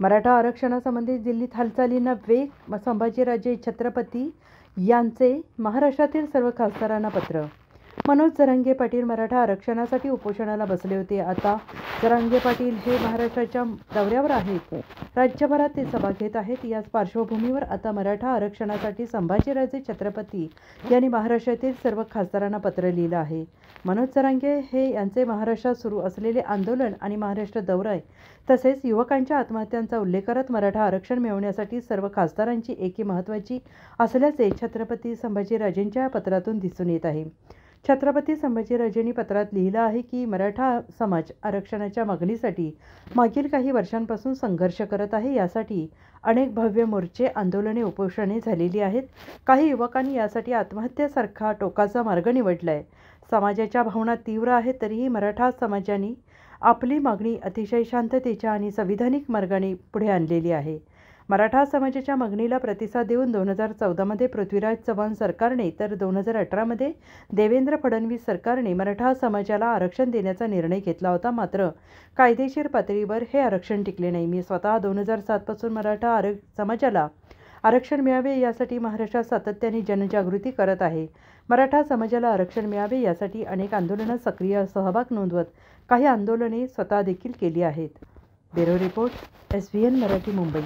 मराठा आरक्षणासंबंधी दिल्लीत हालचालींना वेग, संभाजीराजे छत्रपती यांचे महाराष्ट्रातील सर्व खासदारांना पत्र. मनोज जरांगे पाटील मराठा आरक्षणासाठी उपोषणाला बसले होते. आता जरांगे पाटील हे महाराष्ट्राच्या दौऱ्यावर आहेत. राज्यभरात ते सभा घेत आहेत. याच पार्श्वभूमीवर आता मराठा आरक्षणासाठी संभाजीराजे छत्रपती यांनी महाराष्ट्रातील सर्व खासदारांना पत्र लिहिलं आहे. मनोज जरांगे हे यांचे महाराष्ट्रात सुरू असलेले आंदोलन आणि महाराष्ट्र दौरा तसेच युवकांच्या आत्महत्यांचा उल्लेख करत मराठा आरक्षण मिळवण्यासाठी सर्व खासदारांची एकी महत्त्वाची असल्याचे छत्रपती संभाजीराजेंच्या पत्रातून दिसून येत आहे. छत्रपती संभाजीराजेंनी पत्रात लिहिलं आहे की मराठा समाज आरक्षणाच्या मागणीसाठी मागील काही वर्षांपासून संघर्ष करत आहे. यासाठी अनेक भव्य मोर्चे, आंदोलने, उपोषणे झालेली आहेत. काही युवकांनी यासाठी आत्महत्येसारखा टोकाचा मार्ग निवडला आहे. समाजाच्या भावना तीव्र आहेत. तरीही मराठा समाजाने आपली मागणी अतिशय शांततेच्या आणि संविधानिक मार्गाने पुढे आणलेली आहे. मराठा समाजाच्या मागणीला प्रतिसाद देऊन 2014मध्ये पृथ्वीराज चव्हाण सरकारने तर 2018मध्ये देवेंद्र फडणवीस सरकारने मराठा समाजाला आरक्षण देण्याचा निर्णय घेतला होता. मात्र कायदेशीर पातळीवर हे आरक्षण टिकले नाही. मी स्वतः 2007 पासून मराठा समाजाला आरक्षण मिळावे यासाठी महाराष्ट्रात सातत्याने जनजागृती करत आहे. मराठा समाजाला आरक्षण मिळावे यासाठी अनेक आंदोलनात सक्रिय सहभाग नोंदवत काही आंदोलने स्वतः देखील केली आहेत. Bureau report, SVN Marathi, Mumbai.